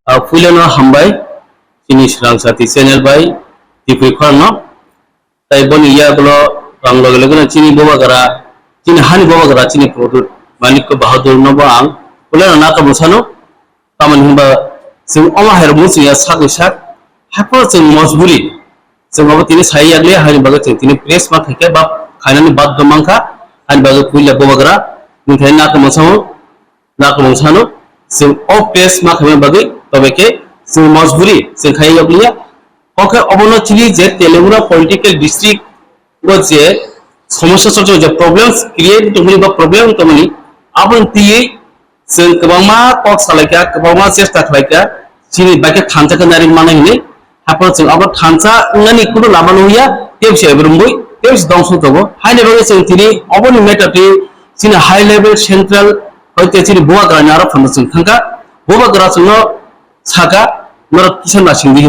Fulano Hambai, finish Rangsati Senel by Tipuikorno, Taiboni Yaglo, Ranglogana Chini Bobagara, Chini Hani Bobagara Chini Product, Maniko Bahadur Nobang, Fulano Naka Musano, Taman Humba, Sim Oma Hermusi as Sagushak, Happers in Mosburi, Some of the Sayaglia, Hani Bagat, in place Makaba, Hanani Bad Manka, and Bagapulia Bobagara, Naka Musano, Naka Musano, Sim of place Makama Bagi. তবেকে সেই মজবুরি সে খাইয়া বলিয়া ওকে অবনচিলি যে Telangana political district যে সমস্যা চলছে যে problems create তুমি বা প্রবলেম তুমি আপন তি সে কবামা কক সালাইকা কবামা চেষ্টা খাইকা চিনি বাকে থানচাকে নারি মানাইনি হাপন সে আবার থানচা উনানি কুদু লামানো হইয়া তেবসে ব্রুমবুই তেবস দংশ তব হাই লেভেল সে তিনি অবনি মেটাটি চিনি হাই লেভেল সেন্ট্রাল হইতে চিনি বুয়া গানি আরো ফান্ডাসন থাকা বুয়া গ্রাসন Saka, not Kisan Nashindi,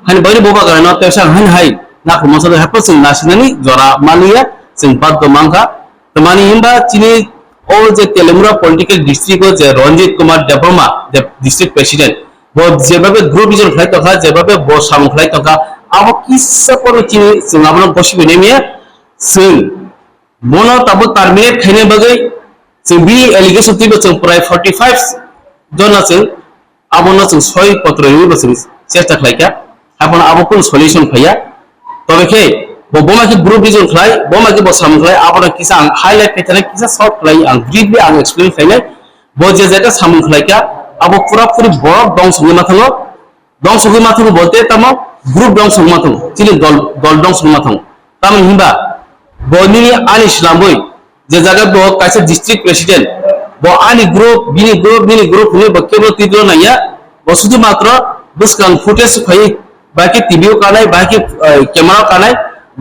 and Bari Boba, not Pesha, and High, Nakumosa happens in nationally, Zora Malia, St. Bad Manka, the Mani Imba, Chini, all the Telemura political district was a Ronjit Kumar Debama, the district president. Both Zimbabwe group is on flight of her, Zimbabwe, both some flight of her, our kiss support Chini, Sinabana Poshivinemia, Sing Mono Tabu Tarmate, Henebagay, Simbi, allegation of Tibet, 45 Jonathan. Abona soy potro চেষ্টা খাইকা আপন আবকুল solution খাইয়া তবে কে বোমাকে group reason খাই বোমাকে বসাম খাই আপনা কিসা highlight খাইতানে কিসা short খাই আং briefly আং এক্সপ্লেইন খাইলে বজে জায়গা সামুন খাইকা আবো পুরা পুরি বড় দং সঙ্গে মাথালো দং সঙ্গে মাথালো বলতে তাম গ্রুপ দং সঙ্গে মাথালো চিনি দল দল দং সঙ্গে মাথালো তামান হিবা বনি আল ইসলাম বই যে জায়গা ব কাছে district president bo ani group bini group ne bakebro tidro naya bo শুধু মাত্র buskan footage phai baki tv kanai baki camera kanai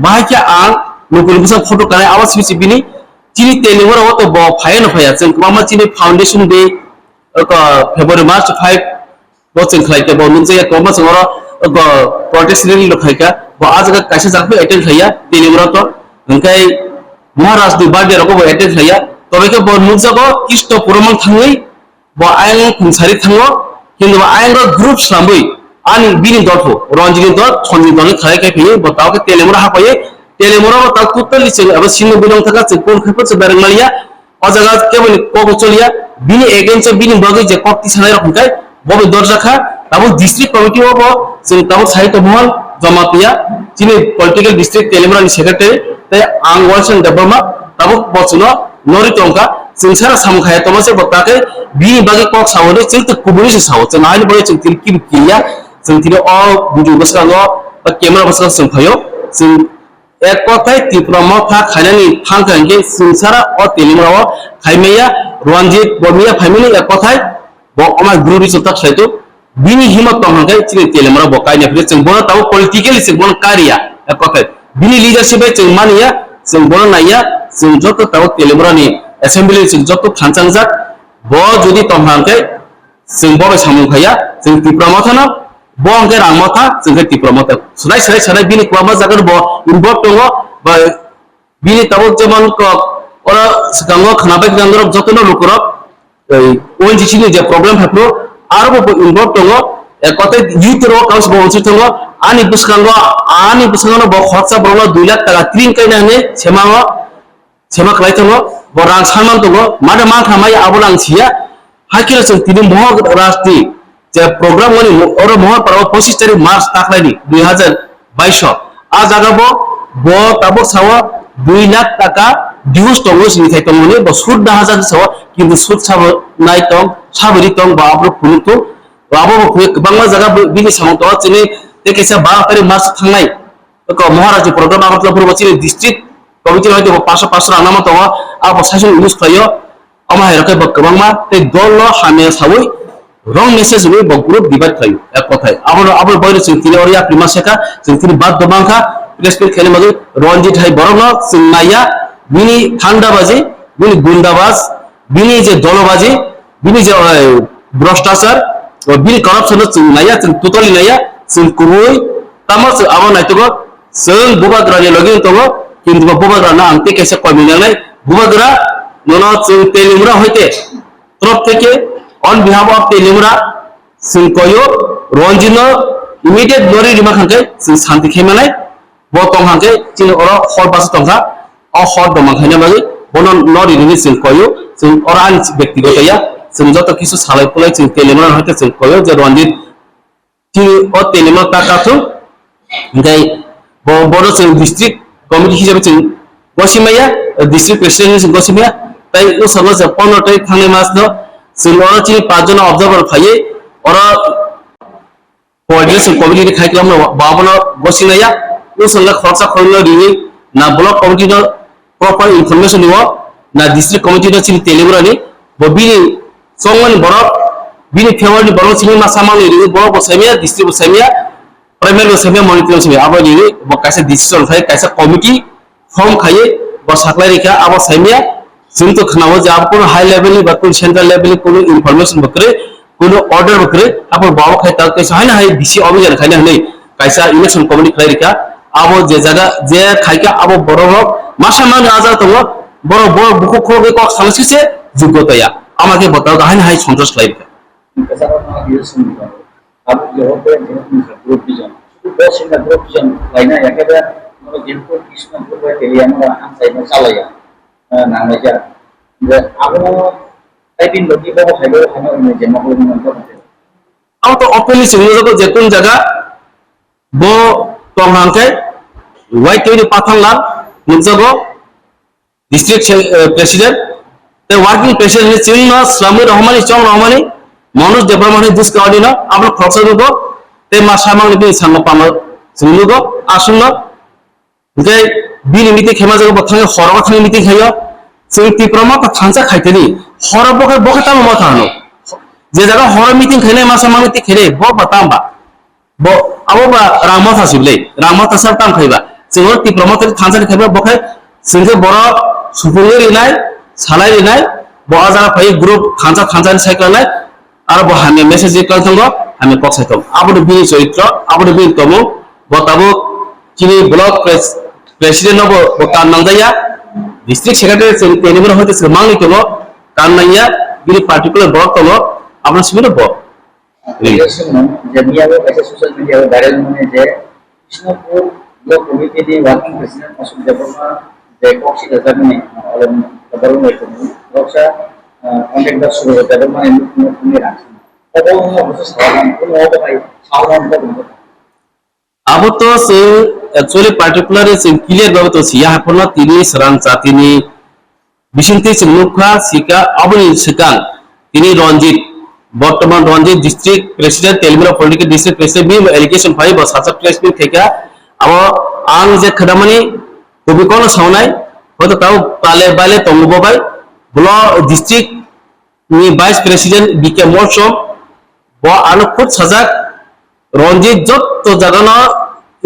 baki ang nukul busa photo kanai awas sisi bini chini telemora to bo phai na phai acheng mama chini foundation day ko february march 5 bo cheng khlai ke bo munje ya koma sangora bo protest rally lo khai ka bo ajaga kaise jakbe attend khaya telemora to ngai maharaj di birthday roko bo attend khaya তবে কে বনুজাগো কিষ্ট পুরমান থাঙ্গই ব আইন খুনসারি থাঙ্গো কিন্তু আইন group সামবই আনি বিনি দটো রঞ্জিনি dot ছন্দি দলে খাই খাই ফিয়ে বতাওকে তেলেমরা হাপায়ে তেলেমরা বতা কুতলি ছে আবার সিনো বিলং থাকা ছে কোন খাইপছে বেরমালিয়া অজাগা কেবল কব চলিয়া বিনি এগেইনস বিনি বগি যে কক্তি সানাই রকম কাই ববে দরজা খা তাবো ডিস্ট্রিক্ট কমিটি হবো সে তাবো সাহিত্য মহল জমা পিয়া চিনি পলিটিক্যাল ডিস্ট্রিক্ট তেলেমরা নি সেক্রেটারি তাই আং ওয়ালসন দেবমা তাবো বচনো Nori tongka, sincera samkhaya tomase botake bini bagi kok sawore cinta kuburi se sawo ceng ali boleh ceng tilki bikiya ceng tidak all buju besar lo pak kamera besar ceng phayo ceng ek kotai diploma tha khanani thangka nge sincera o telimra o khaimeya Ranjit bomia family ek kotai bo amar guru ri chota khaito bini himat tomhangai ceng telimra bokai ne pre ceng bona taw politically ceng bona karya ek kotai bini leadership e ceng mania ceng bona naya जों जत ताव तेलेब्रानि assembly जों जत खानचांजाक ब जुदि तमहांके जों बबे सामुखाया जों डिप्लोमाथाना ब अंके रांमाथा जों डिप्लोमाथा सराय बिनि क्वामा जागोन ब इनवॉल्व दङ बा बिनि ताव जेमन क ओरा सिगाङाव खानाबाय गांगरब जतनो लुकरब ओएनजीसी नि जे प्रॉब्लेम हाप्रो आरो ब इनवॉल्व दङ एकते यूथ रो काउस ब ओनसि दङ आनि बुसखांगो ब खरचा बरला 2 लाख टाका क्रिन कायनाने सेमाङो Sema kelai tunggu, borang saman tunggu, mana mang kamai abulang sia, hakir seng tini mohon rasti, je program ini orang mohon para posisi dari Mars tak lagi 2022. Ajaga bo tabok sawa 2 lakh taka dius tunggu sini saya tunggu ni, bo sud dah hajar sawa, কিন্তু sud sawa naik tong, sabari tong, bo abro puluh tu, bo abro bangla jaga bini samang tu, cini tekesa bang dari Mars tangai, ko moharaji program abro tu pura cini district committee হয়তো 500 রানামা তো আবার সাইজন use খাইও আমা হেরকে বকবাংমা তে দল হামে সাউই রং message we বগ্রুপ divide খাইও এক কথায় আবার বইরে চিন্তি ওরিয়া প্রিমাসেকা চিন্তি বাদ দবাংখা প্রেসপেল খেলে মধ্যে রঞ্জিত হাই বরং সিনাইয়া বিনি ঠান্ডাবাজি বিনি গুন্ডাবাজ বিনি যে দলবাজি বিনি যে ভ্রষ্টাচার ও বিনি করাপশন চিনাইয়া টোটালি নাইয়া চিন কুরুই তামস আবার নাইতো সং বুবাগ্রানি লগিন তো কিন্তু বুবাগ্রা না আনতে কেসে কমিনালে বুবাগ্রা নন তেলিমরা হইতে তরফ থেকে অন বিহাফ অফ তেলিমরা जों कयो रंजिनो इमीडिएट नोरी रिमा खांके जों शांति खेमानाय बो तंग हांके जों अर हर बास तंगा अ हर दमा खायना बागै बनो नोरी रिनि जों कयो जों अर आन व्यक्तिगत या जों जत किसु सालाय फुलाय जों तेलेमना हते जों कयो जे रंजित कि अ तेलेमा ताकाथु ओंखाय बरो जों डिस्ट्रिक्ट कमिटि हिसाबै जों गसिमाया डिस्ट्रिक्ट प्रेसिडेंट जों गसिमाया ताई उ सर्व जे 15 तारिख थांनाय मास न जों अर चिनि 5 जन ऑब्जर्वर फायै अर कोऑर्डिनेशन कमिटि खाय खालामनो बाबनो गसिनाया उ सल्ला खर्चा खरनो रिनि ना ब्लॉक कमिटि न प्रॉपर इंफॉर्मेशन हो ना डिस्ट्रिक्ट कमिटि न चिनि तेलेमरानि बबिनि संगन बरो बिनि फेवरनि बरो चिनि मासामानि रिनि बरो बसामिया डिस्ट्रिक्ट बसामिया प्राइमरी बसामिया मॉनिटरिंग बसामिया आबो रिनि बकासे डिसीजन फाय कायसा कमिटि फॉर्म खाये ब साखलाय रिखा आबो सामिया जों तो खनावो जे आप हाई लेवल नि बा सेंट्रल लेवल नि कोनो इंफॉर्मेशन बकरे कोनो ऑर्डर बकरे आप बाव खाय ता कैसा है ना है बीसी अभियान खायना हनै कैसा इलेक्शन कमिटि खाय रिखा आबो जे जगह जे खायका आबो बरो मासा मान आजा तो बरो बरो बुको खोगे को सांसिसे যোগ্যতাया আমাকে बताओ गाहन हाय संतोष खाय कैसा अपना इलेक्शन अब जो पे ग्रुप डिवीजन बस इन ग्रुप डिवीजन लाइना एकेबारे মানে যেহেতু কৃষ্ণ গ্রুপ এরিয়া আমরা আনসাইড চালায়া নামাইজা যে আবো টাইপিং লকি বাবু খাইলো খানো যে মকল মন্তর आउ तो ओपनली सिंगल को जेतुन जगह बो तंहांके वाइट टेरी पाथांला मुजगो डिस्ट्रिक्ट प्रेसिडेंट ते वर्किंग प्रेसिडेंट चिंग स्लामु रहमानी चंग Rahmani Manoj development this coordinator आपन खरसगो ते मासामांग नि सामना पामा जोंनुगो आसुनो जे बिनि मिति खेमा जगो बथांगे हरबा थांगे मिति खायो जों तिप्रमा का थांसा खायतेनि हरबो बखता म थानो जे जगह हर मीटिंग खाने मासा मांगती खेले बो बतांबा बो अब बा रामथा सिबले रामथा सब काम खाइबा जों ति प्रमोटर थांसा खाइबा बखाय जोंगे बरो सुपुंगे रिनाय सालाय रिनाय बो आजारा फाइ ग्रुप थांसा थांसा साइक्लानाय आरो बो हामे मेसेज कालथंगो हामे पक्सायतो आबो बिनि चरित्र आबो बिनि तमु बताबो चिनि ब्लॉक प्रेसिडेंट नो बो कान नांदाया डिस्ट्रिक्ट सेक्रेटारी जों तेनिबर होते मांगनि तलो कान नांया बिनि पार्टिकुलर ब्लॉक तलो आपन सिमिरो बो इलेक्शन जब ये ऐसे सोशल मीडिया पे वायरल होने जे कृष्णपुर ब्लॉक कमिटी दी वर्किंग प्रेसिडेंट मसूद देवरमा जे पक्षी दजने और कदर में रोक्षा कांटेक्ट द शुरू होता है माने में राखी तब वो बस सवाल को वो भाई सावधान को अब तो से एक्चुअली पार्टिकुलर से क्लियर बाबत तो सिया हपना तिनी सरान चातिनी बिसिंति सिमुखा सिका अबनि सिकां तिनी रंजित बर्तमान रंजित डिस्ट्रिक्ट प्रेसिडेंट तेलमिरा पॉलिटिकल डिस्ट्रिक्ट प्रेसिडेंट भी एलिगेशन फाइ बस सासा प्रेसिडेंट थेका अब आं जे खदामानि बबिकोन सावनाय होतो ताव पाले बाले तंगबोबाय ब्ल डिस्ट्रिक्ट नि वाइस प्रेसिडेंट बीके मोरसम ब आलो खुद सजाक रंजित जत तो जगना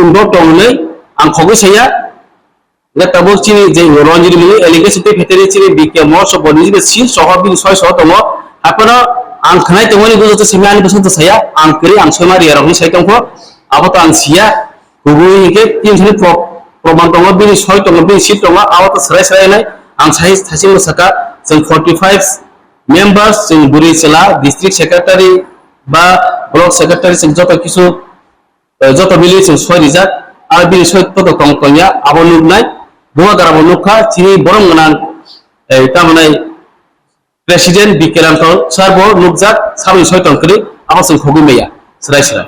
इनबो तंगनै आं खगै सया ले तबो चिनि जे रंजित नि एलिगेशन ते फेटेरि चिनि बीके मोरसम बनि जे सिन सहबि 600 तंग हापना आं खनाय तंगनि गोजो सिमानि बसंत सया आं करि आं सोमारि यारनि साइतंखो आबो तो आं सिया गुबुनि के तीननि प्रमाण तंग बिनि 6 तंग बिनि सिट तंग आबो तो सराय सरायनाय आं साइ थासिम सका जों 45 मेंबर्स जों बुरि चला डिस्ट्रिक्ट सेक्रेटारि बा ब्लॉक सेक्रेटारि जों जत किसु जत मिलि जों 6 रिजार्ट आरो बिनि 6 तो तंगया आबो नुनाय बुवा गाराबो नुखा चिनि बरम गनां तामनाय प्रेसिडेंट बिकेरांत सारबो नुकजाक साबि 6 तंगकरि आबो जों खगै मैया सराय सराय